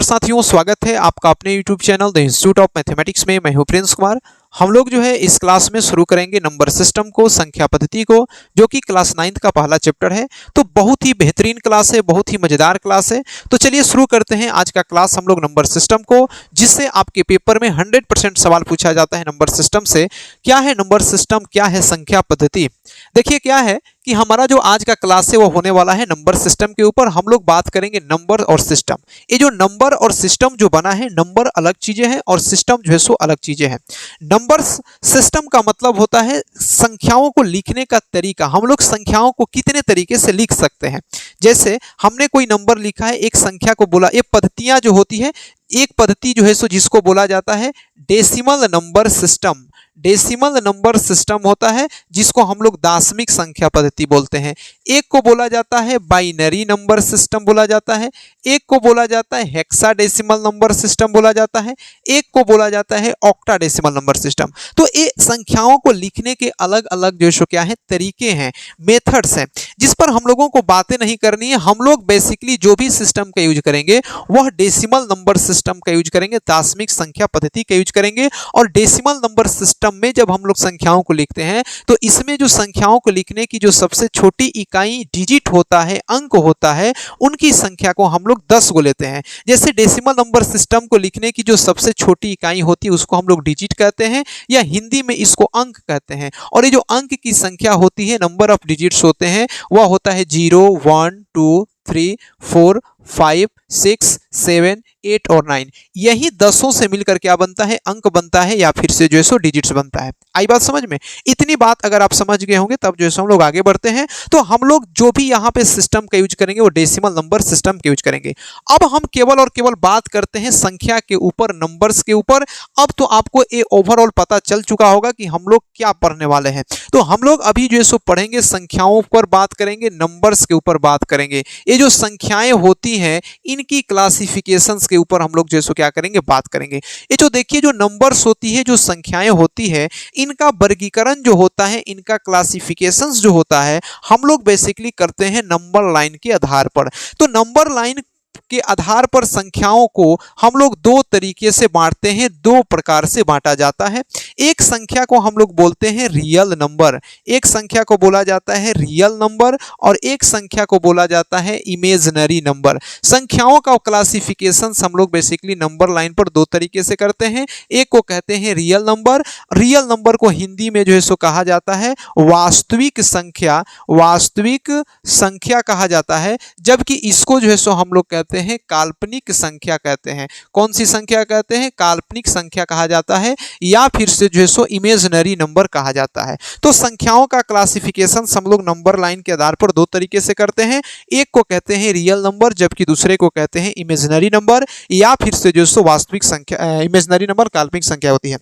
साथियों, स्वागत है आपका अपने YouTube channel the institute of mathematics में। मैं हूं प्रिंस कुमार। हम लोग जो है इस क्लास में शुरू करेंगे नंबर सिस्टम को, संख्या पद्धति को, जो कि क्लास 9th का पहला चैप्टर है। तो बहुत ही बेहतरीन क्लास है, बहुत ही मजेदार क्लास है। तो चलिए शुरू करते हैं आज का क्लास हम लोग नंबर सिस्टम को, जिससे आपके पेपर में 100% सवाल पूछा जाता है नंबर सिस्टम से। क्या है नंबर सिस्टम, क्या है संख्या पद्धति? देखिए क्या है कि हमारा जो आज का क्लास है वो होने वाला है नंबर सिस्टम के ऊपर। हम लोग बात करेंगे नंबर और सिस्टम। ये जो नंबर और सिस्टम जो बना है, नंबर अलग चीजें हैं और सिस्टम जो है सो अलग चीजें हैं। नंबर सिस्टम का मतलब होता है संख्याओं को लिखने का तरीका। हम लोग संख्याओं को कितने तरीके से लिख सकते हैं। जैसे हमने कोई नंबर लिखा है, एक संख्या को बोला, ये पद्धतियां जो होती है, एक पद्धति जो है सो जिसको बोला जाता है decimal number system. Decimal number system होता है जिसको हम लोग दशमिक संख्या पद्धति बोलते हैं। एक को बोला जाता है बाइनरी नंबर सिस्टम बोला जाता है, एक को बोला जाता है हेक्साडेसिमल नंबर सिस्टम बोला जाता है, एक को बोला जाता है ऑक्टाडेसिमल नंबर सिस्टम। तो ये संख्याओं को लिखने के अलग अलग जो क्या है तरीके हैं, मेथड्स हैं, जिस पर हम लोगों को बातें नहीं करनी है। हम लोग बेसिकली जो भी सिस्टम का यूज करेंगे वह डेसिमल नंबर सिस्टम का यूज करेंगे, दशमिक संख्या पद्धति का यूज करेंगे। और डेसिमल नंबर सिस्टम में जब हम लोग संख्याओं को लिखते हैं तो इसमें जो संख्याओं को लिखने की जो सबसे छोटी इकाई डिजिट होता है, अंक होता है, उनकी संख्या को हम लोग 10 को लेते हैं। जैसे डेसिमल नंबर सिस्टम को लिखने की जो सबसे छोटी इकाई होती है उसको हम लोग डिजिट कहते हैं, या हिंदी में इसको अंक कहते हैं। और ये जो अंक की संख्या होती है, नंबर ऑफ डिजिट्स होते हैं, वह होता है 0, 1, 2, 3, 4, 5, 6, 7, 8 और 9। यही 10 से मिलकर क्या बनता है, अंक बनता है, या फिर से जो है सो डिजिट्स बनता है। आई बात समझ में? इतनी बात अगर आप समझ गए होंगे तब जो है सो हम लोग आगे बढ़ते हैं। तो हम लोग जो भी यहाँ पे सिस्टम का यूज करेंगे वो डेसिमल नंबर सिस्टम का यूज करेंगे। अब हम केवल और केवल बात करते हैं संख्या के ऊपर, नंबर्स के ऊपर। अब तो आपको ये ओवरऑल पता चल चुका होगा कि हम लोग क्या पढ़ने वाले हैं। तो हम लोग अभी जो है सो पढ़ेंगे, संख्याओं पर बात करेंगे, नंबर्स के ऊपर बात करेंगे। ये जो संख्याएं होती हैं इनकी क्लासिफिकेशंस के ऊपर हम लोग जो क्या करेंगे, बात करेंगे। ये जो देखिए जो नंबर्स होती है, जो संख्याएं होती है, इनका वर्गीकरण जो होता है, इनका क्लासिफिकेशंस जो होता है, हम लोग बेसिकली करते हैं नंबर लाइन के आधार पर। तो नंबर लाइन के आधार पर संख्याओं को हम लोग दो तरीके से बांटते हैं, दो प्रकार से बांटा जाता है। एक संख्या को हम लोग बोलते हैं रियल नंबर, एक संख्या को बोला जाता है रियल नंबर, और एक संख्या को बोला जाता है इमेजिनरी नंबर। संख्याओं का क्लासिफिकेशन हम लोग बेसिकली नंबर लाइन पर दो तरीके से करते हैं। एक को कहते हैं रियल नंबर। रियल नंबर को हिंदी में जो है सो कहा जाता है वास्तविक संख्या, वास्तविक संख्या कहा जाता है। जबकि इसको जो है सो हम लोग कहते हैं काल्पनिक संख्या कहते हैं। कौन सी संख्या कहते हैं? काल्पनिक संख्या कहा जाता है, या फिर से जो है सो इमेजिनरी नंबर कहा जाता है। तो संख्याओं का क्लासिफिकेशन हम लोग नंबर लाइन के आधार पर दो तरीके से करते हैं। एक को कहते हैं रियल नंबर, जबकि दूसरे को कहते हैं इमेजिनरी नंबर, या फिर से जो सो वास्तविक संख्या, इमेजिनरी नंबर काल्पनिक संख्या होती है।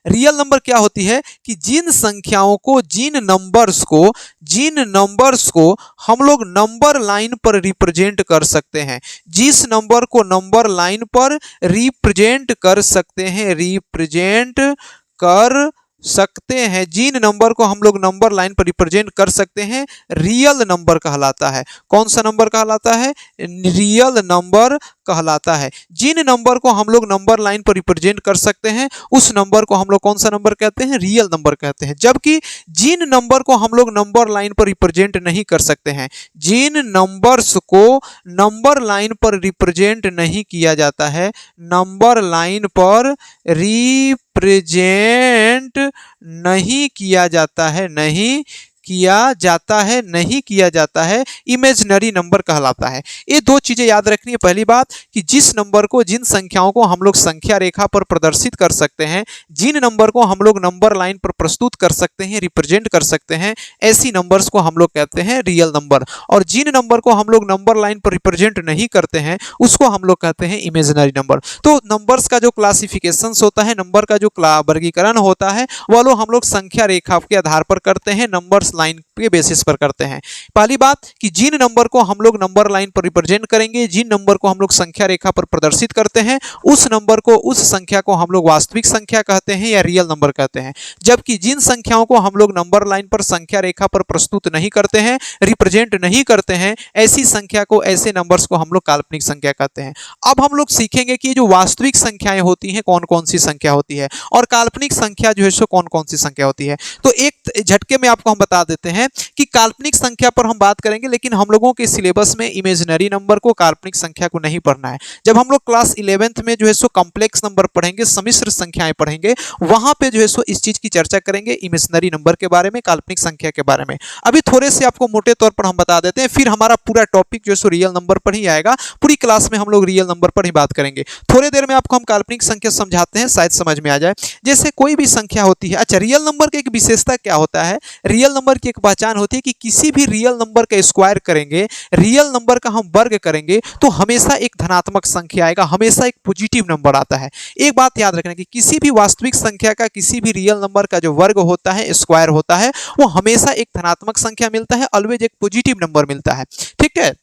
रियल नंबर क्या होती है कि जिन संख्याओं को, जिन नंबर्स को हम लोग नंबर लाइन पर रिप्रेजेंट कर सकते हैं, जिस नंबर को नंबर लाइन पर रिप्रेजेंट कर सकते हैं, जिन नंबर को हम लोग नंबर लाइन पर रिप्रेजेंट कर सकते हैं, रियल नंबर कहलाता है। कौन सा नंबर कहलाता है? रियल नंबर कहलाता है। जिन नंबर को हम लोग नंबर लाइन पर रिप्रेजेंट कर सकते हैं उस नंबर को हम लोग कौन सा नंबर कहते हैं? रियल नंबर कहते हैं। जबकि जिन नंबर को हम लोग नंबर लाइन पर रिप्रेजेंट नहीं कर सकते हैं, जिन नंबर्स को नंबर लाइन पर रिप्रेजेंट नहीं किया जाता है, नंबर लाइन पर रिप्रेजेंट नहीं किया जाता है, इमेजिनरी नंबर कहलाता है। ये दो चीजें याद रखनी है। पहली बात कि जिस नंबर को, जिन संख्याओं को हम लोग संख्या रेखा पर प्रदर्शित कर सकते हैं, जिन नंबर को हम लोग नंबर लाइन पर प्रस्तुत कर सकते हैं, रिप्रेजेंट कर सकते हैं, ऐसी नंबर्स को हम लोग कहते हैं रियल नंबर। और जिन नंबर को हम लोग नंबर लाइन पर रिप्रेजेंट नहीं करते हैं उसको हम लोग कहते हैं इमेजिनरी नंबर। तो नंबर्स का जो क्लासिफिकेशन होता है, नंबर का जो वर्गीकरण होता है, वह लोग हम लोग संख्या रेखा के आधार पर करते हैं, नंबर्स लाइन के बेसिस पर करते हैं। पहली बात कि जिन नंबर को हम लोग नंबर लाइन पर रिप्रेजेंट करेंगे, जिन नंबर को हम लोग संख्या रेखा पर प्रदर्शित करते हैं, उस नंबर को, उस संख्या को हम लोग वास्तविक संख्या कहते हैं या रियल नंबर कहते हैं। जबकि जिन संख्याओं को हम लोग नंबर लाइन पर संख्या रेखा पर प्रस्तुत नहीं करते हैं, रिप्रेजेंट नहीं करते हैं, ऐसी संख्या को, ऐसे नंबर्स को हम लोग काल्पनिक संख्या कहते हैं। अब हम लोग सीखेंगे कि जो वास्तविक संख्याएं होती हैं कौन कौन सी संख्या होती है और काल्पनिक संख्या जो है सो कौन कौन सी संख्या होती है। तो एक झटके में आपको हम बता देते हैं कि काल्पनिक संख्या पर हम बात करेंगे, लेकिन हम लोगों के सिलेबस में इमेजिनरी नंबर को, काल्पनिक संख्या को नहीं पढ़ना है। जब हम लोग क्लास 11th में जो है सो कॉम्प्लेक्स नंबर पढ़ेंगे, सम्मिश्र संख्याएं पढ़ेंगे, वहां पे जो है सो इस चीज की चर्चा करेंगे, इमेजिनरी नंबर के बारे में, काल्पनिक संख्या के बारे में। अभी थोड़े से आपको मोटे तौर पर हम बता देते हैं, फिर हमारा पूरा टॉपिक जो है सो रियल नंबर पर ही आएगा। पूरी क्लास में हम लोग रियल नंबर पर ही बात करेंगे। थोड़ी देर में आपको हम काल्पनिक संख्या समझाते हैं, शायद समझ में आ जाए। जैसे कोई भी संख्या होती है, अच्छा रियल नंबर की एक विशेषता क्या होता है, रियल नंबर की एक पहचान होती है कि किसी भी रियल नंबर का स्क्वायर करेंगे, रियल नंबर का हम वर्ग करेंगे तो हमेशा एक धनात्मक संख्या आएगा, हमेशा एक पॉजिटिव नंबर आता है। एक बात याद रखना कि किसी भी वास्तविक संख्या का, किसी भी रियल नंबर का जो वर्ग होता है, स्क्वायर होता है, वो हमेशा एक धनात्मक संख्या मिलता है, ऑलवेज एक पॉजिटिव नंबर मिलता है। ठीक है।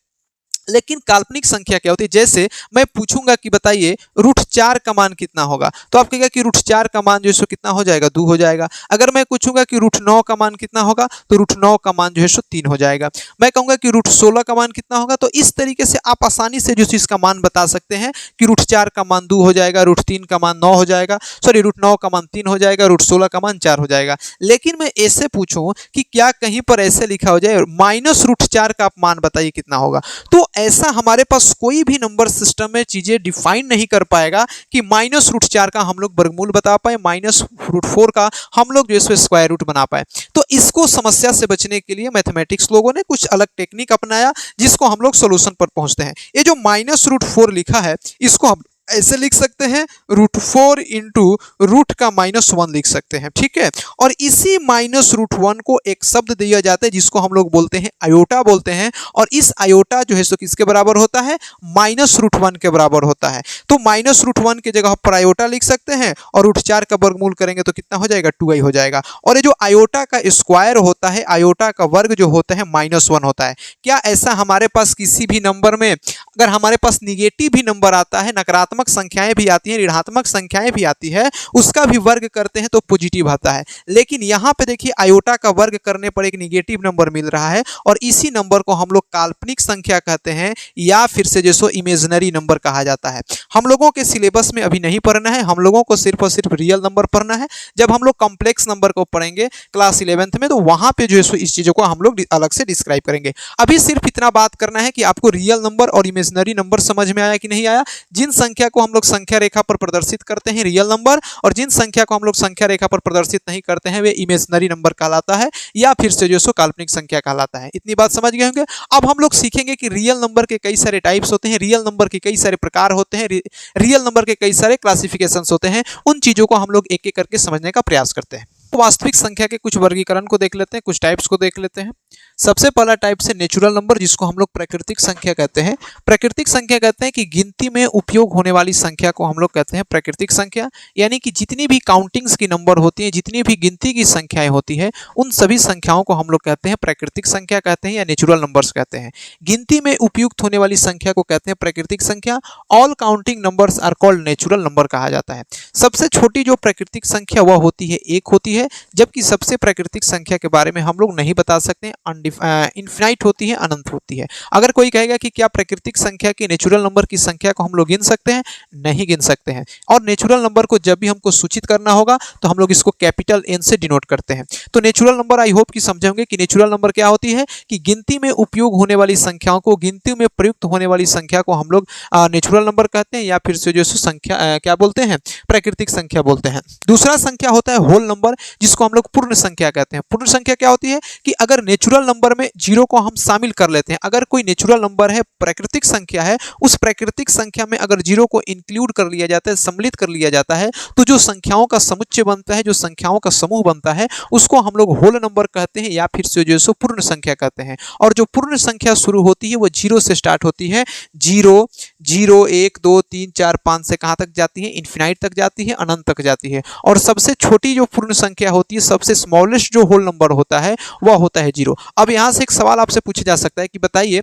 लेकिन काल्पनिक संख्या क्या होती है, जैसे मैं पूछूंगा कि बताइए √4 का मान कितना होगा, तो आप कहेगा कि √4 का मान जो है सो कितना हो जाएगा, 2 हो जाएगा। अगर मैं पूछूंगा कि √9 का मान कितना होगा, तो √9 का मान जो है सो 3 हो जाएगा। मैं कहूंगा कि √16 का मान कितना होगा, तो इस तरीके से आप आसानी से जो इसका मान बता सकते हैं कि √4 का मान 2 हो जाएगा, √3 का मान 9 हो जाएगा, सॉरी √9 का मान 3 हो जाएगा, √16 का मान 4 हो जाएगा। लेकिन मैं ऐसे पूछूं कि क्या कहीं पर ऐसे लिखा हो जाए -√4 का आप मान बताइए कितना होगा, तो ऐसा हमारे पास कोई भी नंबर सिस्टम में चीजें डिफाइन नहीं कर पाएगा कि -√4 का हम लोग वर्गमूल बता पाए, -√4 का हम लोग जो है स्क्वायर रूट बना पाए। तो इसको समस्या से बचने के लिए मैथमेटिक्स लोगों ने कुछ अलग टेक्निक अपनाया, जिसको हम लोग सोल्यूशन पर पहुंचते हैं। ये जो -√4 लिखा है, इसको हम ऐसे लिख सकते हैं, √4 इंटू रूट का -1 लिख सकते हैं। ठीक है। और इसी -√1 को एक शब्द दिया जाता है जिसको हम लोग बोलते हैं आयोटा बोलते हैं, और इस आयोटा जो है सो किसके बराबर होता है, -√1 के बराबर होता है। तो -√1 की जगह पर आयोटा लिख सकते हैं, और √4 का वर्गमूल करेंगे तो कितना हो जाएगा, 2i हो जाएगा। और ये जो आयोटा का स्क्वायर होता है, आयोटा का वर्ग जो होता है -1 होता है। क्या ऐसा हमारे पास किसी भी नंबर में, अगर हमारे पास निगेटिव भी नंबर आता है, नकारात्मक संख्याएं भी आती हैं, ऋणात्मक संख्याएं भी आती है, उसका भी वर्ग करते हैं तो पॉजिटिव आता है। लेकिन यहाँ पे देखिए आयोटा का वर्ग करने पर एक निगेटिव नंबर मिल रहा है, और इसी नंबर को हम लोग काल्पनिक संख्या कहते हैं, या फिर से जैसो इमेजिनरी नंबर कहा जाता है। हम लोगों के सिलेबस में अभी नहीं पढ़ना है, हम लोगों को सिर्फ और सिर्फ रियल नंबर पढ़ना है। जब हम लोग कॉम्प्लेक्स नंबर को पढ़ेंगे क्लास 11th में, तो वहां पे जो है इस चीजों को हम लोग अलग से डिस्क्राइब करेंगे। अभी सिर्फ इतना बात करना है कि आपको रियल नंबर और इमेजिनरी नंबर समझ में आया कि नहीं आया। जिन संख्या को हम लोग संख्या रेखा पर प्रदर्शित करते हैं रियल नंबर, और जिन संख्या को हम लोग संख्या रेखा पर प्रदर्शित नहीं करते हैं वे इमेजिनरी नंबर कहलाता है, या फिर से जो सो काल्पनिक संख्या कहलाता है। इतनी बात समझ गए होंगे। अब हम लोग सीखेंगे कि रियल नंबर के कई सारे टाइप्स होते हैं, रियल नंबर के कई सारे प्रकार होते हैं, रियल नंबर के कई सारे क्लासिफिकेशंस होते हैं। उन चीजों को हम लोग एक एक करके समझने का प्रयास करते हैं। वास्तविक संख्या के कुछ वर्गीकरण को देख लेते हैं, कुछ टाइप्स को देख लेते हैं। सबसे पहला टाइप से नेचुरल नंबर, जिसको हम लोग प्राकृतिक संख्या कहते हैं। प्राकृतिक संख्या कहते हैं कि गिनती में उपयोग होने वाली संख्या को हम लोग कहते हैं प्राकृतिक संख्या। यानी कि जितनी भी काउंटिंग्स की नंबर होती है, जितनी भी गिनती की संख्याएं होती है, उन सभी संख्याओं को हम लोग कहते हैं प्राकृतिक संख्या कहते हैं, या नेचुरल नंबर्स कहते हैं। गिनती में उपयुक्त होने वाली संख्या को कहते हैं प्राकृतिक संख्या। All counting numbers are called natural number कहा जाता है। सबसे छोटी जो प्राकृतिक संख्या वह होती है 1 होती है, जबकि सबसे प्राकृतिक संख्या के बारे में हम लोग नहीं बता सकते, इनफिनाइट होती है, अनंत होती है। अगर कोई कहेगा कि क्या प्राकृतिक संख्या की, नेचुरल नंबर की संख्या को हम लोग गिन सकते हैं, नहीं गिन सकते हैं। और नेचुरल नंबर को जब भी हमको सूचित करना होगा तो हम लोग इसको कैपिटल N से डिनोट करते हैं। तो नेचुरल नंबर आई होप कि समझेंगे कि नेचुरल नंबर क्या होती है, कि गिनती में उपयोग होने वाली संख्याओं को, गिनती में प्रयुक्त होने वाली संख्या को हम लोग नेचुरल नंबर कहते हैं, या फिर से जो संख्या क्या बोलते हैं, प्राकृतिक संख्या बोलते हैं। दूसरा संख्या होता है होल नंबर, जिसको हम लोग पूर्ण संख्या कहते हैं। पूर्ण संख्या क्या होती है कि अगर नेचुरल नेचुरल नंबर में जीरो को हम शामिल कर लेते हैं। अगर कोई नेचुरल नंबर है, प्राकृतिक संख्या है, उस प्राकृतिक संख्या में अगर जीरो को इंक्लूड कर लिया जाता है, सम्मिलित कर लिया जाता है, तो जो संख्याओं का समुच्चय बनता है, जो संख्याओं का समूह बनता है, उसको हम लोग होल नंबर कहते हैं या फिर से जो है पूर्ण संख्या कहते हैं। और जो पूर्ण संख्या शुरू होती है वो जीरो से स्टार्ट होती है। जीरो, जीरो, 1, 2, 3, 4, 5 से कहां तक जाती है? इन्फिनाइट तक जाती है, अनंत तक जाती है। और सबसे छोटी जो पूर्ण संख्या होती है, सबसे स्मॉलेस्ट जो होल नंबर होता है, वह होता है जीरो। अब यहां से एक सवाल आपसे पूछा जा सकता है कि बताइए,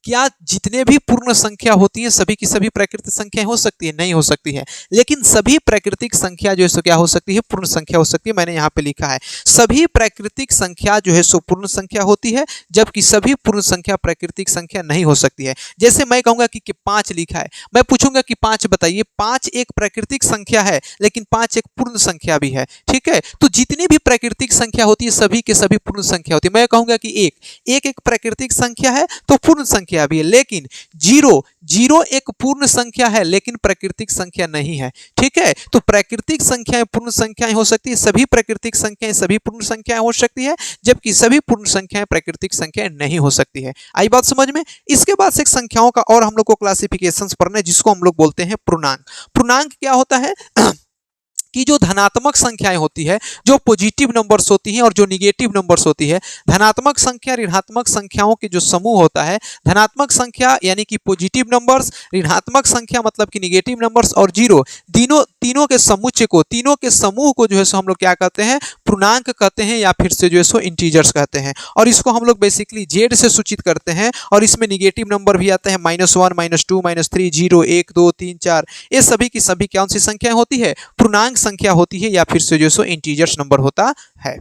क्या जितने भी पूर्ण संख्या होती हैं सभी की सभी प्राकृतिक संख्याएं हो सकती है? नहीं हो सकती है। लेकिन सभी प्राकृतिक संख्या जो है सो क्या हो सकती है? पूर्ण संख्या हो सकती है। मैंने यहाँ पे लिखा है सभी प्राकृतिक संख्या जो है सो पूर्ण संख्या होती है, जबकि सभी पूर्ण संख्या प्राकृतिक संख्या नहीं हो सकती है। जैसे मैं कहूंगा कि 5 लिखा है, मैं पूछूंगा कि 5 बताइए। 5 एक प्राकृतिक संख्या है, लेकिन 5 एक पूर्ण संख्या भी है, ठीक है। तो जितनी भी प्राकृतिक संख्या होती है सभी के सभी पूर्ण संख्या होती है। मैं कहूंगा कि एक प्राकृतिक संख्या है तो पूर्ण संख्या भी है, लेकिन जीरो एक पूर्ण संख्या है लेकिन प्राकृतिक संख्या नहीं है, ठीक है। तो प्राकृतिक संख्याएं पूर्ण संख्याएं हो सकती है, सभी प्राकृतिक संख्याएं सभी पूर्ण संख्याएं हो सकती है, जबकि सभी पूर्ण संख्याएं प्राकृतिक संख्याएं नहीं हो सकती है। आई बात समझ में? इसके बाद से संख्याओं का और हम लोग को क्लासिफिकेशंस पढ़ना है, जिसको हम लोग बोलते हैं पूर्णांक। पूर्णांक क्या होता है कि जो धनात्मक संख्याएं होती है, जो पॉजिटिव नंबर्स होती हैं और जो निगेटिव नंबर्स होती है, धनात्मक संख्या ऋणात्मक संख्याओं के जो समूह होता है, धनात्मक संख्या यानी कि पॉजिटिव नंबर्स, ऋणात्मक संख्या मतलब कि निगेटिव नंबर्स, और जीरो, तीनों के समुच्चय को, तीनों के समूह को जो है सो हम लोग क्या कहते हैं? पूर्णांक कहते हैं या फिर से जो है सो इंटीजर्स कहते हैं। और इसको हम लोग बेसिकली जेड से सूचित करते हैं, और इसमें निगेटिव नंबर भी आता है, -1, -2, -3, 0, 1, 2, 3, 4। ये सभी की सभी कौन सी संख्याएं होती है? पूर्णांक संख्या होती है या फिर से जो सो इंटीजर्स नंबर होता है।